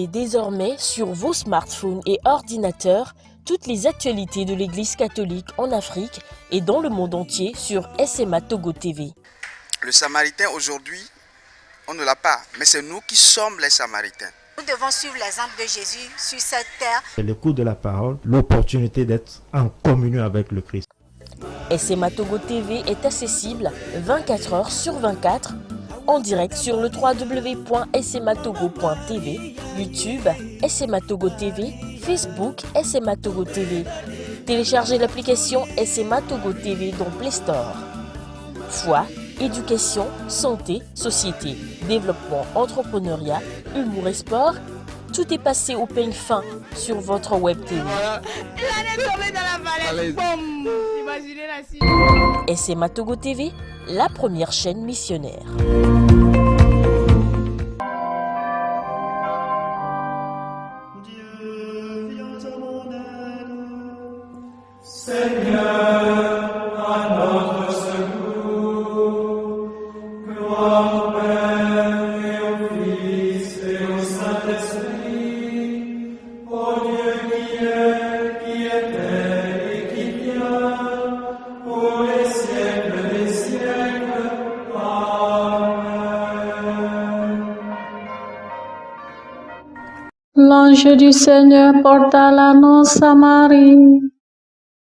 Suivez désormais sur vos smartphones et ordinateurs toutes les actualités de l'Église catholique en Afrique et dans le monde entier sur SMA Togo TV. Le Samaritain aujourd'hui, on ne l'a pas, mais c'est nous qui sommes les Samaritains. Nous devons suivre l'exemple de Jésus sur cette terre. C'est l'écoute de la parole, l'opportunité d'être en communion avec le Christ. SMA Togo TV est accessible 24 heures sur 24 en direct sur le www.smatogo.tv, YouTube, SMA Togo TV, Facebook, SMA Togo TV. Téléchargez l'application SMA Togo TV dans Play Store. Foi, éducation, santé, société, développement, entrepreneuriat, humour et sport, tout est passé au peigne fin sur votre web TV. SMA Togo TV, la première chaîne missionnaire. L'ange du Seigneur porta l'annonce à Marie,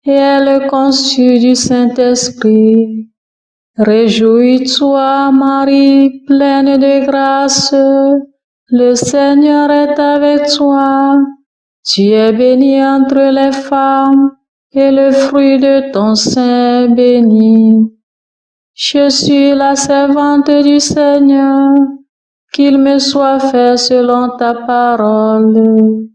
et elle conçut du Saint-Esprit. Réjouis-toi, Marie, pleine de grâce, le Seigneur est avec toi. Tu es bénie entre les femmes, et le fruit de ton sein est béni. Je suis la servante du Seigneur. Qu'il me soit fait selon ta parole.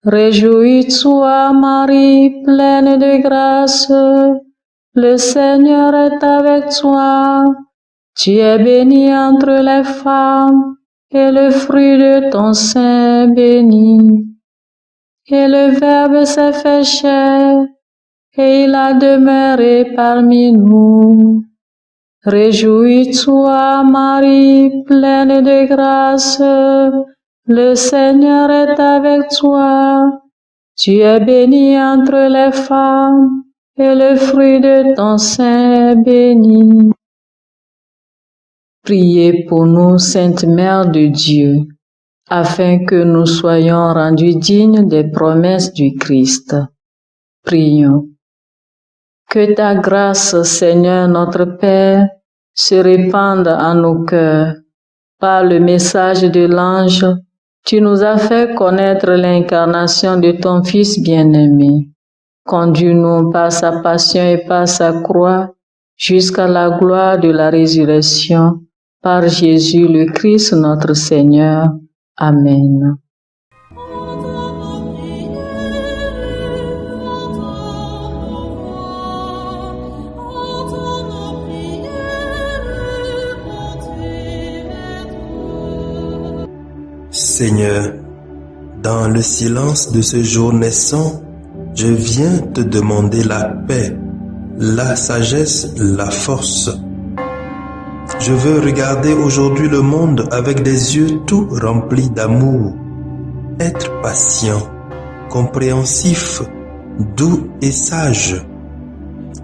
Réjouis-toi, Marie, pleine de grâce, le Seigneur est avec toi. Tu es bénie entre les femmes, et le fruit de ton sein est béni. Et le Verbe s'est fait chair, et il a demeuré parmi nous. Réjouis-toi, Marie, pleine de grâce, le Seigneur est avec toi. Tu es bénie entre les femmes, et le fruit de ton sein est béni. Priez pour nous, Sainte Mère de Dieu, afin que nous soyons rendus dignes des promesses du Christ. Prions. Que ta grâce, Seigneur notre Père, se répande en nos cœurs. Par le message de l'ange, tu nous as fait connaître l'incarnation de ton Fils bien-aimé. Conduis-nous par sa passion et par sa croix jusqu'à la gloire de la résurrection, par Jésus le Christ notre Seigneur. Amen. Seigneur, dans le silence de ce jour naissant, je viens te demander la paix, la sagesse, la force. Je veux regarder aujourd'hui le monde avec des yeux tout remplis d'amour, être patient, compréhensif, doux et sage,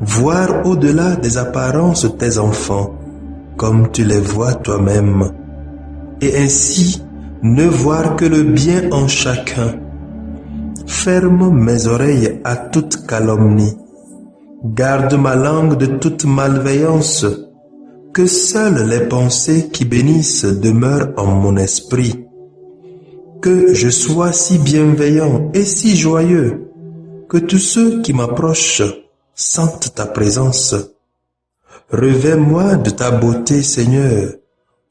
voir au-delà des apparences tes enfants, comme tu les vois toi-même, et ainsi ne voir que le bien en chacun. Ferme mes oreilles à toute calomnie. Garde ma langue de toute malveillance. Que seules les pensées qui bénissent demeurent en mon esprit. Que je sois si bienveillant et si joyeux, que tous ceux qui m'approchent sentent ta présence. Revêt-moi de ta beauté, Seigneur,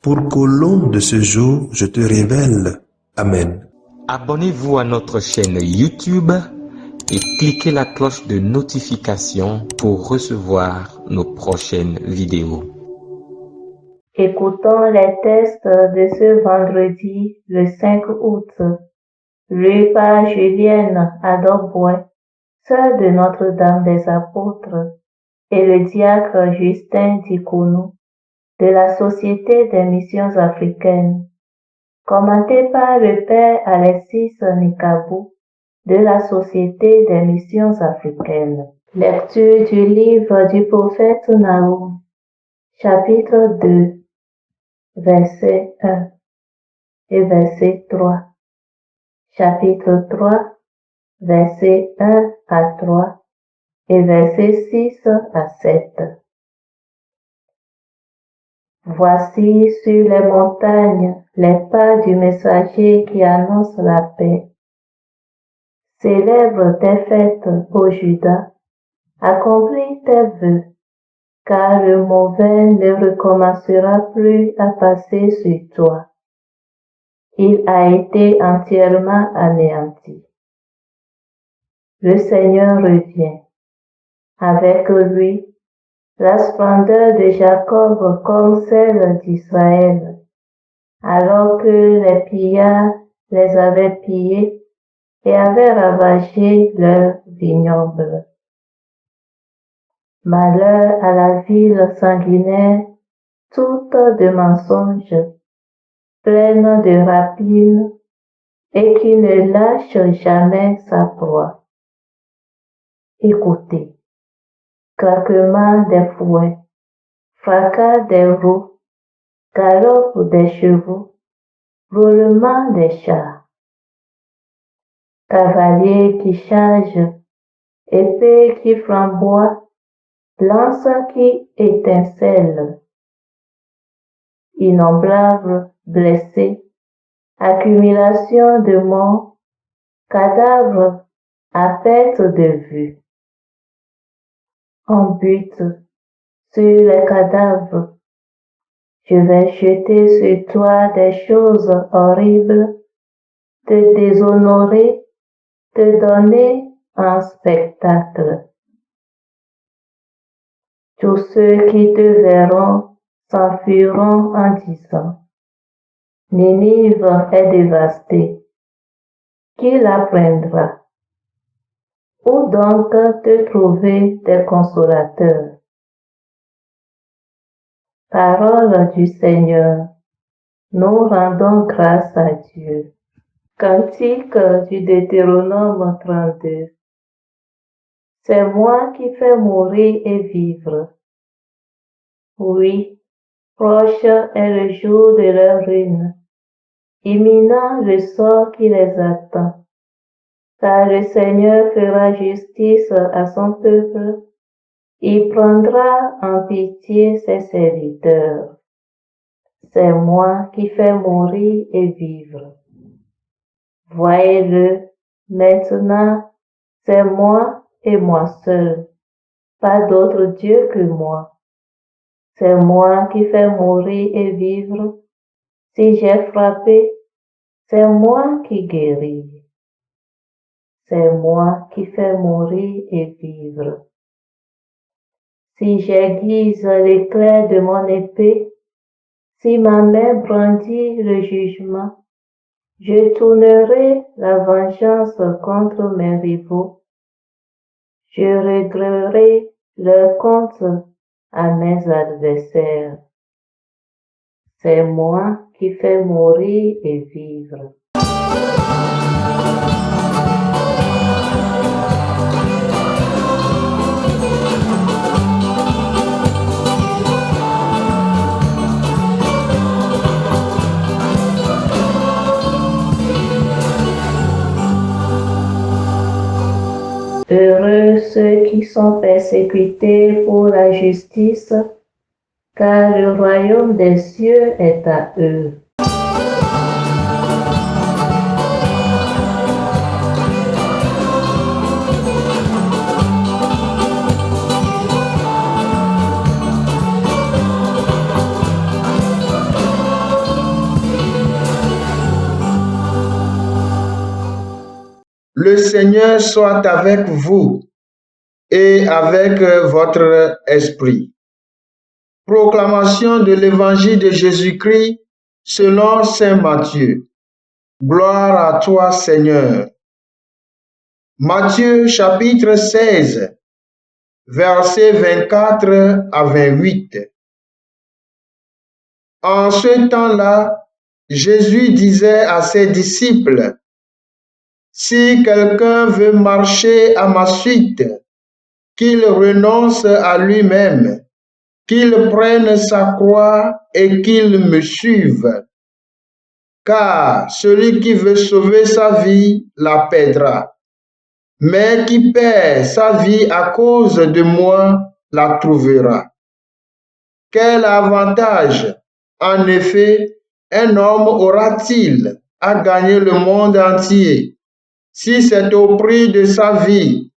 pour qu'au long de ce jour, je te révèle. Amen. Abonnez-vous à notre chaîne YouTube et cliquez la cloche de notification pour recevoir nos prochaines vidéos. Écoutons les textes de ce vendredi, le 5 août, lu par Julienne Adorbois, sœur de Notre-Dame des Apôtres, et le diacre Justin Dikonou, de la Société des Missions Africaines. commenté par le père Alexis Nikabou de la Société des missions africaines. Lecture du livre du prophète Naoum, chapitre 2, verset 1 et verset 3. Chapitre 3, verset 1 à 3 et verset 6 à 7. Voici sur les montagnes les pas du messager qui annonce la paix. Célèbre tes fêtes, ô Juda, accomplis tes vœux, car le mauvais ne recommencera plus à passer sur toi. Il a été entièrement anéanti. Le Seigneur revient. Avec lui, la splendeur de Jacob comme celle d'Israël, alors que les pillards les avaient pillés et avaient ravagé leurs vignobles. Malheur à la ville sanguinaire, toute de mensonges, pleine de rapines, et qui ne lâche jamais sa proie. Écoutez, craquement des fouets, fracas des roues, galop des chevaux, roulement des chars. Cavalier qui charge, épée qui flamboie, lance qui étincelle. Innombrables blessés, accumulation de morts, cadavres à perte de vue. On bute sur les cadavres. Je vais jeter sur toi des choses horribles, te déshonorer, te donner un spectacle. Tous ceux qui te verront s'enfuiront en disant, Ninive est dévastée. Qui la prendra? Où donc te trouver des consolateurs? Parole du Seigneur, nous rendons grâce à Dieu. Cantique du Deutéronome 32. C'est moi qui fais mourir et vivre. Oui, proche est le jour de leur ruine, imminent le sort qui les attend. Car le Seigneur fera justice à son peuple, il prendra en pitié ses serviteurs. C'est moi qui fais mourir et vivre. Voyez-le, maintenant, c'est moi et moi seul, pas d'autre Dieu que moi. C'est moi qui fais mourir et vivre. Si j'ai frappé, c'est moi qui guéris. C'est moi qui fais mourir et vivre. Si j'aiguise l'éclair de mon épée, si ma main brandit le jugement, je tournerai la vengeance contre mes rivaux. Je réglerai leur compte à mes adversaires. C'est moi qui fais mourir et vivre. Heureux ceux qui sont persécutés pour la justice, car le royaume des cieux est à eux. Le Seigneur soit avec vous et avec votre esprit. Proclamation de l'évangile de Jésus-Christ selon saint Matthieu. Gloire à toi, Seigneur. Matthieu chapitre 16, versets 24 à 28. En ce temps-là, Jésus disait à ses disciples, « Si quelqu'un veut marcher à ma suite, qu'il renonce à lui-même, qu'il prenne sa croix et qu'il me suive. Car celui qui veut sauver sa vie la perdra, mais qui perd sa vie à cause de moi la trouvera. Quel avantage, en effet, un homme aura-t-il à gagner le monde entier si c'est au prix de sa vie?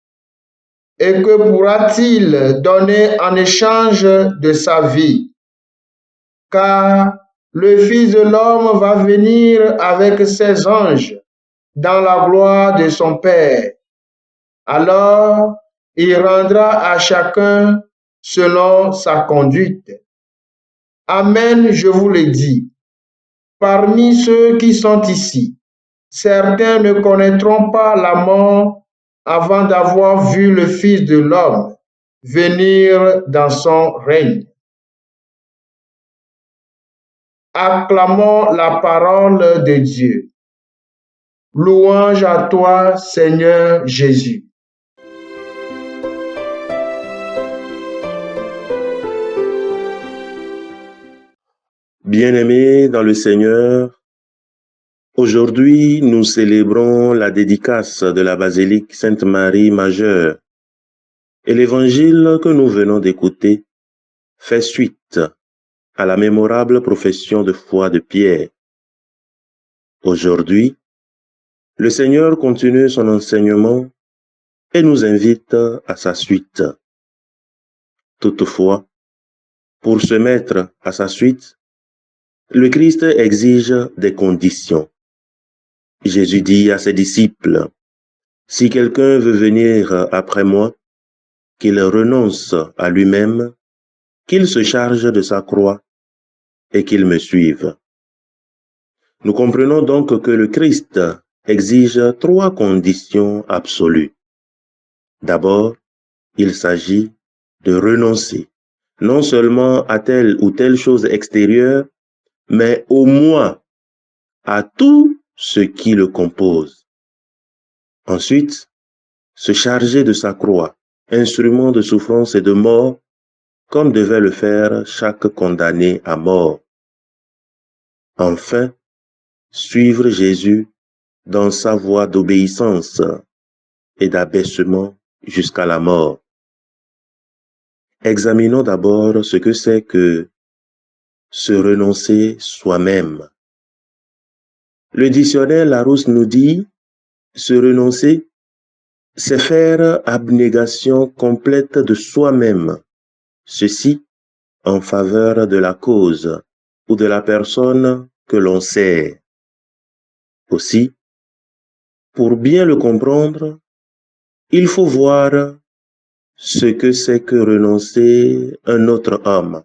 Et que pourra-t-il donner en échange de sa vie? Car le Fils de l'homme va venir avec ses anges dans la gloire de son Père. Alors, il rendra à chacun selon sa conduite. Amen, je vous le dis. Parmi ceux qui sont ici, certains ne connaîtront pas la mort avant d'avoir vu le Fils de l'homme venir dans son règne. Acclamons la parole de Dieu. Louange à toi, Seigneur Jésus. Bien-aimés dans le Seigneur, aujourd'hui nous célébrons la dédicace de la basilique Sainte-Marie Majeure et l'évangile que nous venons d'écouter fait suite à la mémorable profession de foi de Pierre. Aujourd'hui, le Seigneur continue son enseignement et nous invite à sa suite. Toutefois, pour se mettre à sa suite, le Christ exige des conditions. Jésus dit à ses disciples, « Si quelqu'un veut venir après moi, qu'il renonce à lui-même, qu'il se charge de sa croix et qu'il me suive. » Nous comprenons donc que le Christ exige 3 conditions absolues. D'abord, il s'agit de renoncer, non seulement à telle ou telle chose extérieure, mais au moins à tout ce qui le compose. Ensuite, se charger de sa croix, instrument de souffrance et de mort, comme devait le faire chaque condamné à mort. Enfin, suivre Jésus dans sa voie d'obéissance et d'abaissement jusqu'à la mort. Examinons d'abord ce que c'est que se renoncer soi-même. Le dictionnaire Larousse nous dit, se renoncer, c'est faire abnégation complète de soi-même, ceci en faveur de la cause ou de la personne que l'on sert. Aussi, pour bien le comprendre, il faut voir ce que c'est que renoncer un autre homme.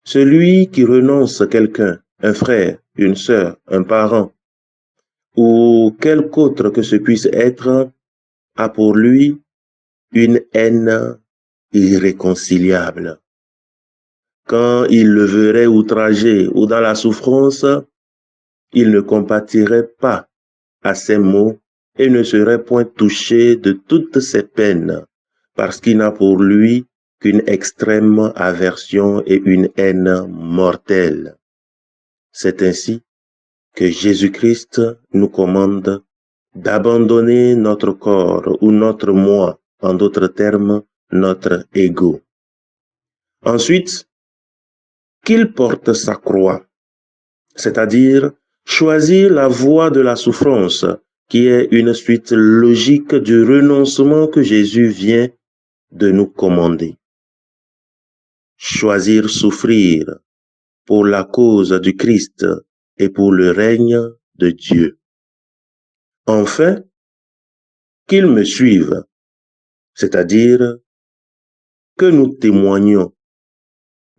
Celui qui renonce quelqu'un, un frère, une sœur, un parent, ou quelque autre que ce puisse être, a pour lui une haine irréconciliable. Quand il le verrait outragé ou dans la souffrance, il ne compatirait pas à ses maux et ne serait point touché de toutes ses peines, parce qu'il n'a pour lui qu'une extrême aversion et une haine mortelle. C'est ainsi que Jésus-Christ nous commande d'abandonner notre corps ou notre moi, en d'autres termes, notre ego. Ensuite, qu'il porte sa croix, c'est-à-dire choisir la voie de la souffrance, qui est une suite logique du renoncement que Jésus vient de nous commander. Choisir souffrir pour la cause du Christ et pour le règne de Dieu. Enfin, qu'il me suive, c'est-à-dire que nous témoignions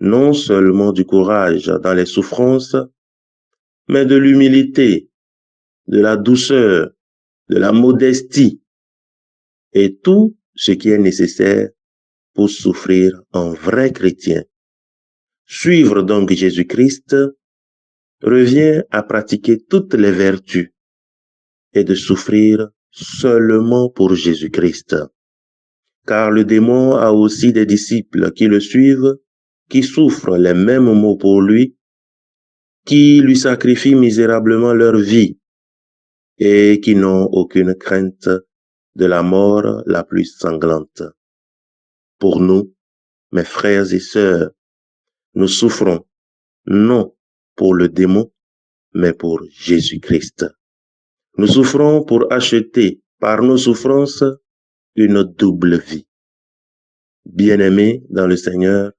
non seulement du courage dans les souffrances, mais de l'humilité, de la douceur, de la modestie et tout ce qui est nécessaire pour souffrir en vrai chrétien. Suivre donc Jésus-Christ, revient à pratiquer toutes les vertus et de souffrir seulement pour Jésus-Christ. Car le démon a aussi des disciples qui le suivent, qui souffrent les mêmes maux pour lui, qui lui sacrifient misérablement leur vie et qui n'ont aucune crainte de la mort la plus sanglante. Pour nous, mes frères et sœurs, nous souffrons non pour le démon, mais pour Jésus-Christ. Nous souffrons pour acheter par nos souffrances une double vie. Bien-aimés dans le Seigneur,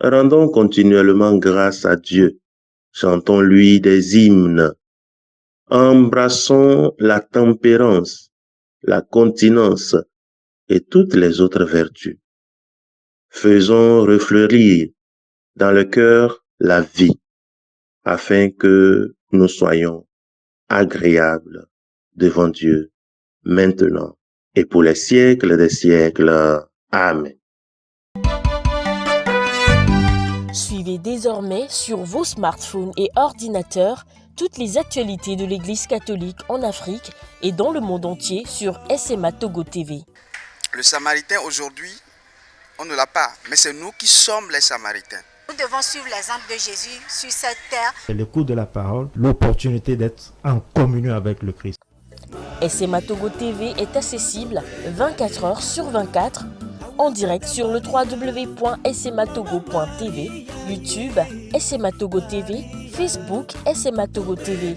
rendons continuellement grâce à Dieu, chantons-lui des hymnes, embrassons la tempérance, la continence et toutes les autres vertus. Faisons refleurir dans le cœur la vie, afin que nous soyons agréables devant Dieu, maintenant et pour les siècles des siècles. Amen. Suivez désormais sur vos smartphones et ordinateurs toutes les actualités de l'Église catholique en Afrique et dans le monde entier sur SMA Togo TV. Le Samaritain aujourd'hui, on ne l'a pas, mais c'est nous qui sommes les Samaritains. Nous devons suivre l'exemple de Jésus sur cette terre. C'est l'écoute de la parole, l'opportunité d'être en communion avec le Christ. SMA Togo TV est accessible 24 heures sur 24 en direct sur le www.smatogo.tv, YouTube SMA Togo TV, Facebook SMA Togo TV.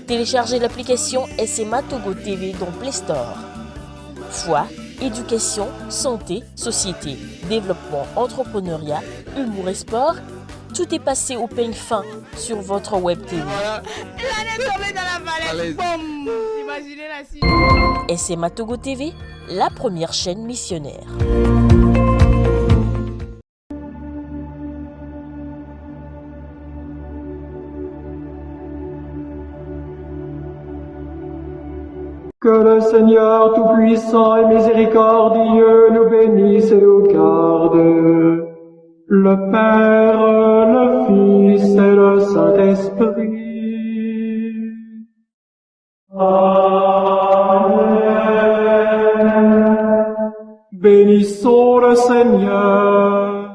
Téléchargez l'application SMA Togo TV dans Play Store. Foi, éducation, santé, société, développement, entrepreneuriat, humour et sport, tout est passé au peigne fin sur votre web TV. Il en est tombé dans la valette. Boum. Imaginez la suite. SMA Togo TV, la première chaîne missionnaire. Que le Seigneur Tout-Puissant et Miséricordieux nous bénisse et nous garde, le Père, le Fils et le Saint-Esprit. Amen. Bénissons le Seigneur.